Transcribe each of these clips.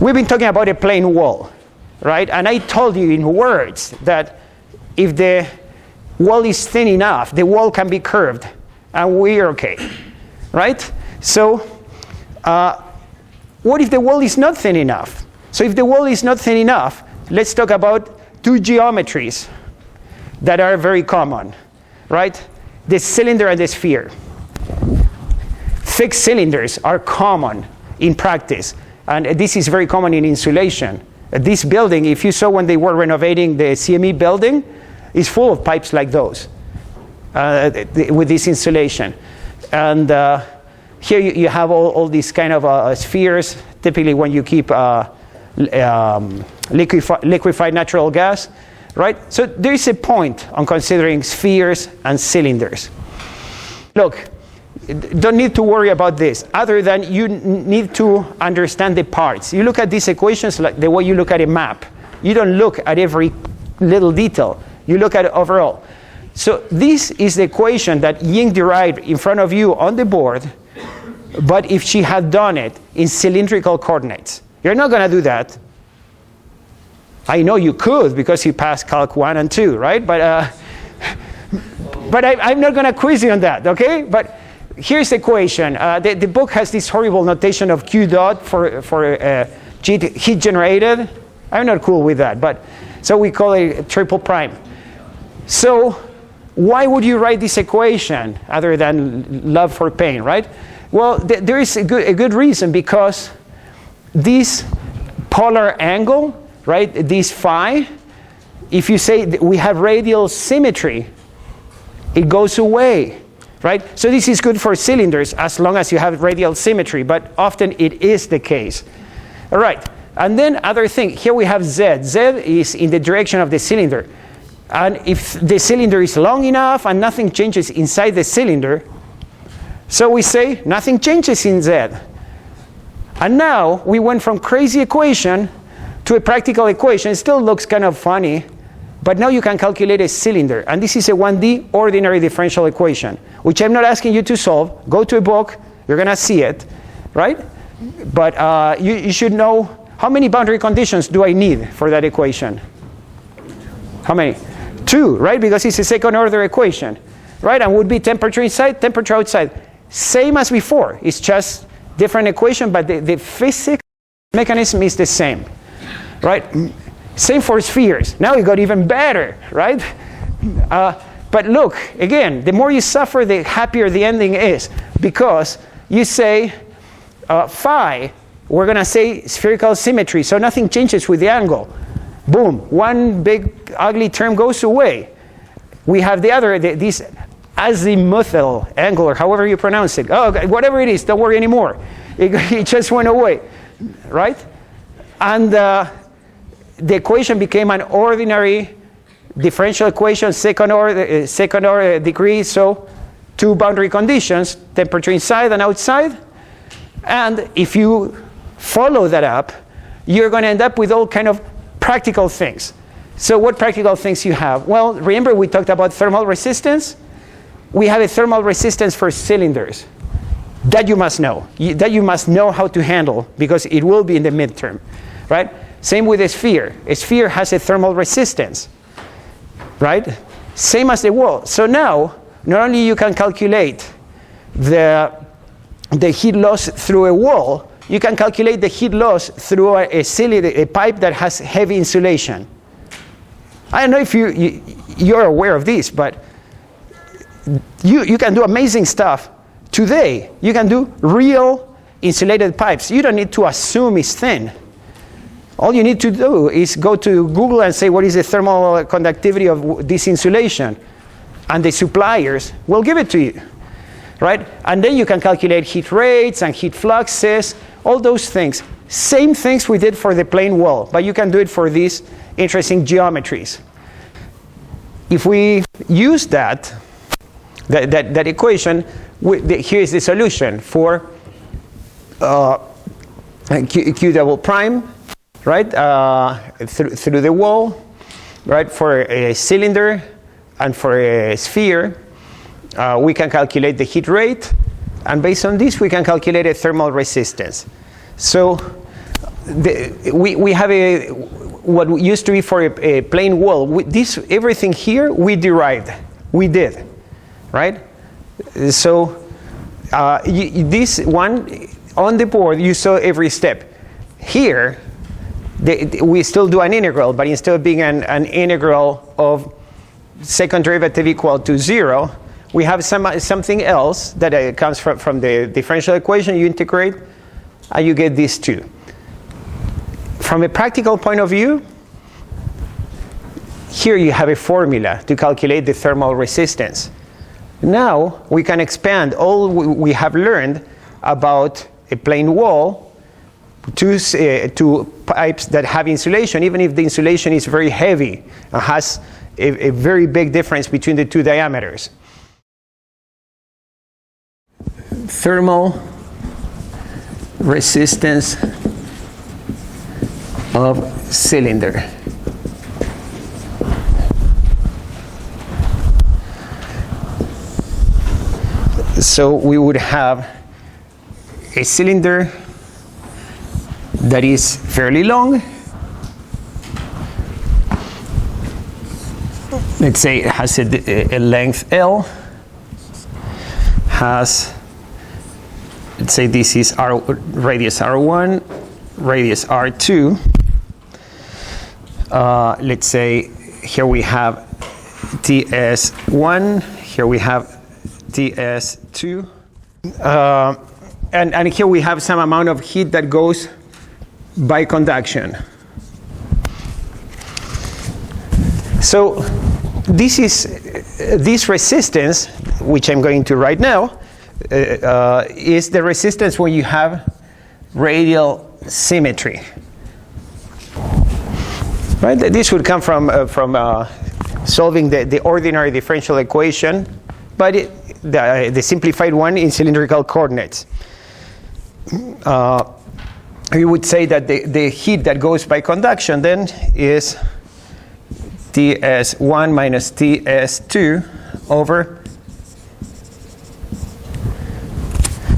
we've been talking about a plane wall, right? And I told you in words that if the wall is thin enough, the wall can be curved, and we're okay, right? So what if the wall is not thin enough? So if the wall is not thin enough, let's talk about two geometries that are very common, right? The cylinder and the sphere. Fixed cylinders are common in practice, and this is very common in insulation. This building, if you saw when they were renovating the CME building, is full of pipes like those with this insulation. And here you have all these kind of spheres, typically when you keep liquefied natural gas, right? So there is a point on considering spheres and cylinders. Look, don't need to worry about this, other than you need to understand the parts. You look at these equations like the way you look at a map. You don't look at every little detail. You look at it overall. So this is the equation that Ying derived in front of you on the board, but if she had done it in cylindrical coordinates. You're not going to do that. I know you could because you passed Calc 1 and 2, right? But I'm not going to quiz you on that, okay? But here's the equation. The book has this horrible notation of Q dot for heat generated. I'm not cool with that, but so we call it triple prime. So why would you write this equation other than love for pain, right? Well, there is a good reason, because this polar angle, right, this phi, if you say that we have radial symmetry, it goes away, right? So this is good for cylinders as long as you have radial symmetry, but often it is the case. All right, and then other thing, here we have Z. Z is in the direction of the cylinder. And if the cylinder is long enough and nothing changes inside the cylinder, so we say nothing changes in Z. And now we went from crazy equation to a practical equation. It still looks kind of funny, but now you can calculate a cylinder. And this is a 1D ordinary differential equation, which I'm not asking you to solve. Go to a book, you're going to see it, right? But you should know, how many boundary conditions do I need for that equation? How many? 2, right? Because it's a second order equation, right? And would be temperature inside, temperature outside. Same as before. It's just different equation, but the physics mechanism is the same, right? Same for spheres. Now it got even better, right? But look, again, the more you suffer, the happier the ending is, because you say phi, we're going to say spherical symmetry, so nothing changes with the angle. Boom, one big ugly term goes away. We have the other, this azimuthal angle, or however you pronounce it. Oh, whatever it is, don't worry anymore. It just went away, right? And the equation became an ordinary differential equation, second order degree, so 2 boundary conditions, temperature inside and outside. And if you follow that up, you're going to end up with all kind of practical things. So what practical things you have? Well, remember we talked about thermal resistance? We have a thermal resistance for cylinders. That you must know. That you must know how to handle, because it will be in the midterm, right? Same with a sphere. A sphere has a thermal resistance, right? Same as the wall. So now, not only you can calculate the heat loss through a wall, you can calculate the heat loss through a pipe that has heavy insulation. I don't know if you're aware of this, but you can do amazing stuff. Today, you can do real insulated pipes. You don't need to assume it's thin. All you need to do is go to Google and say, what is the thermal conductivity of this insulation? And the suppliers will give it to you, right? And then you can calculate heat rates and heat fluxes, all those things. Same things we did for the plane wall, but you can do it for these interesting geometries. If we use that equation, here is the solution for Q double prime, right, through the wall, right, for a cylinder and for a sphere. We can calculate the heat rate, and based on this we can calculate a thermal resistance. So we have what used to be for a plain wall. Everything here we derived, we did, right? So this one on the board you saw every step. Here we still do an integral, but instead of being an integral of second derivative equal to 0, we have something else that comes from the differential equation. You integrate, and you get these two. From a practical point of view, here you have a formula to calculate the thermal resistance. Now we can expand all we have learned about a plain wall to pipes that have insulation, even if the insulation is very heavy and has a very big difference between the two diameters. Thermal resistance of cylinder. So we would have a cylinder that is fairly long. Let's say it has a length L, has, let's say this is radius R1, radius R2. Let's say here we have TS1, here we have TS2, and here we have some amount of heat that goes by conduction. So this resistance, which I'm going to write now, is the resistance when you have radial symmetry. Right? This would come from solving the ordinary differential equation, but the simplified one in cylindrical coordinates. We would say that the heat that goes by conduction then is TS1 minus TS2 over.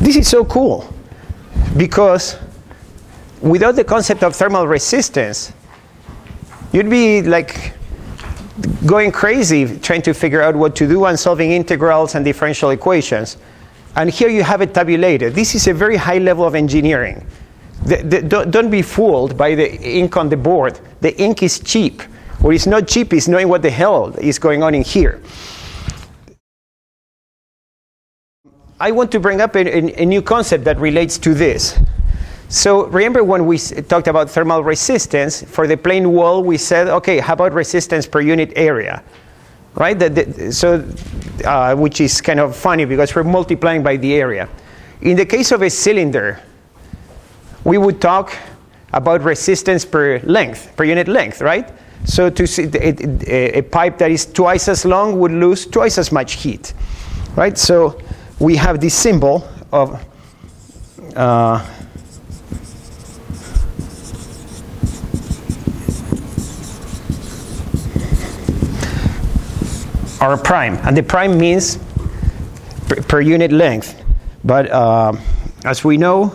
This is so cool because without the concept of thermal resistance, you'd be like going crazy trying to figure out what to do and solving integrals and differential equations. And here you have it tabulated. This is a very high level of engineering. Don't be fooled by the ink on the board. The ink is cheap. What is not cheap is knowing what the hell is going on in here. I want to bring up a new concept that relates to this. So remember when we talked about thermal resistance, for the plain wall we said, okay, how about resistance per unit area? Right? Which is kind of funny because we're multiplying by the area. In the case of a cylinder, we would talk about resistance per unit length, right? So to see a pipe that is twice as long would lose twice as much heat, right? So we have this symbol of R prime, and the prime means per unit length. But as we know,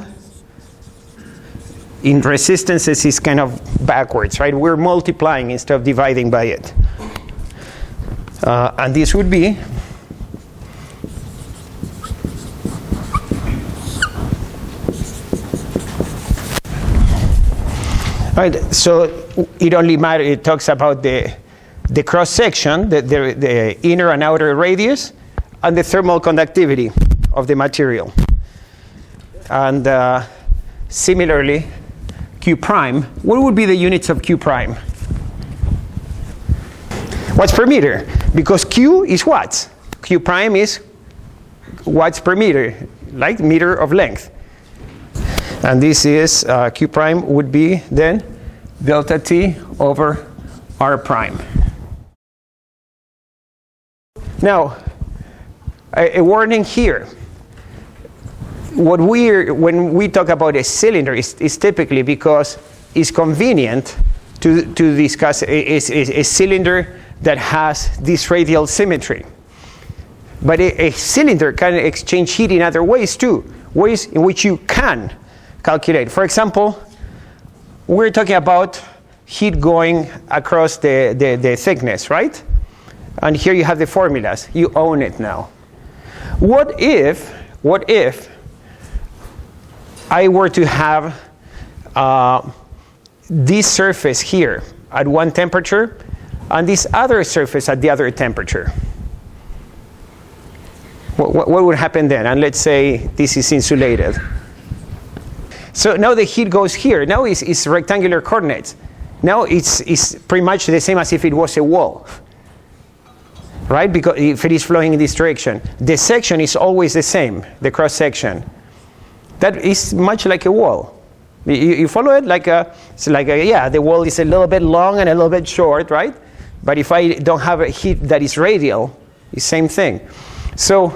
in resistances it's kind of backwards, right? We're multiplying instead of dividing by it. And this would be right. So it only matters. It talks about the cross section, the inner and outer radius, and the thermal conductivity of the material. And similarly, Q prime. What would be the units of Q prime? Watts per meter, because Q is watts. Q prime is watts per meter, like meter of length. And this is Q prime would be then delta T over R prime. Now, a warning here. When we talk about a cylinder, is typically because it's convenient to discuss a cylinder that has this radial symmetry. But a cylinder can exchange heat in other ways too, ways in which you can calculate. For example, we're talking about heat going across the thickness, right? And here you have the formulas. You own it now. What if I were to have this surface here at one temperature and this other surface at the other temperature? What would happen then? And let's say this is insulated. So now the heat goes here. Now it's rectangular coordinates. Now it's pretty much the same as if it was a wall, right? Because if it is flowing in this direction, the section is always the same, the cross section. That is much like a wall. You follow it? Yeah, the wall is a little bit long and a little bit short, right? But if I don't have a heat that is radial, it's the same thing. So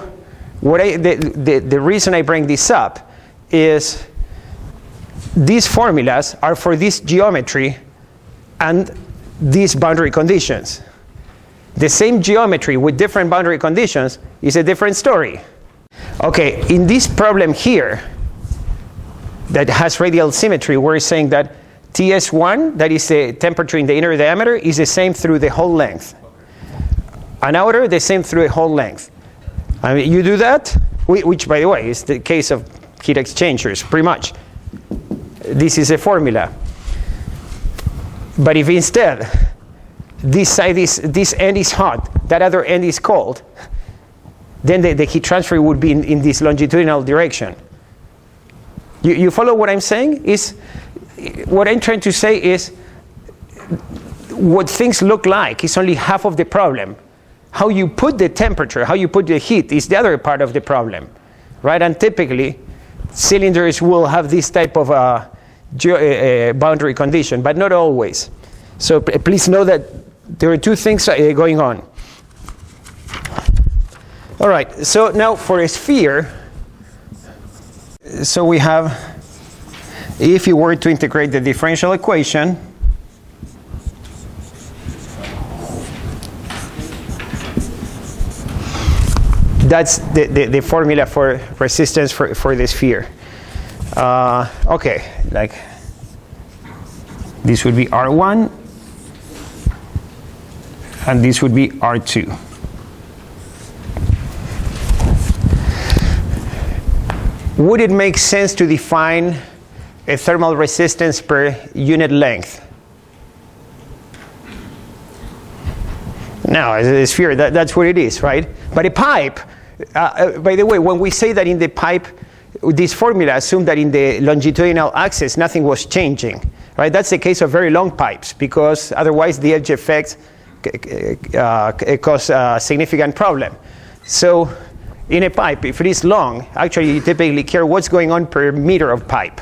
the reason I bring this up is these formulas are for this geometry and these boundary conditions. The same geometry with different boundary conditions is a different story. Okay, in this problem here that has radial symmetry, we're saying that TS1, that is the temperature in the inner diameter, is the same through the whole length. And outer, the same through the whole length. I mean, you do that, which, by the way, is the case of heat exchangers, pretty much. This is a formula. But if instead, this end is hot, that other end is cold, then the heat transfer would be in this longitudinal direction. You follow what I'm saying? What I'm trying to say is what things look like is only half of the problem. How you put the temperature, how you put the heat is the other part of the problem, right? And typically, cylinders will have this type of boundary condition, but not always. So please know that there are two things going on. All right, so now for a sphere, so we have, if you were to integrate the differential equation, that's the formula for resistance for the sphere. Okay, like this would be R1, and this would be R2. Would it make sense to define a thermal resistance per unit length? No, a sphere, that's what it is, right? But a pipe, by the way, when we say that in the pipe, this formula assumed that in the longitudinal axis nothing was changing, right? That's the case of very long pipes, because otherwise the edge effect cause a significant problem. So in a pipe, if it is long, actually you typically care what's going on per meter of pipe.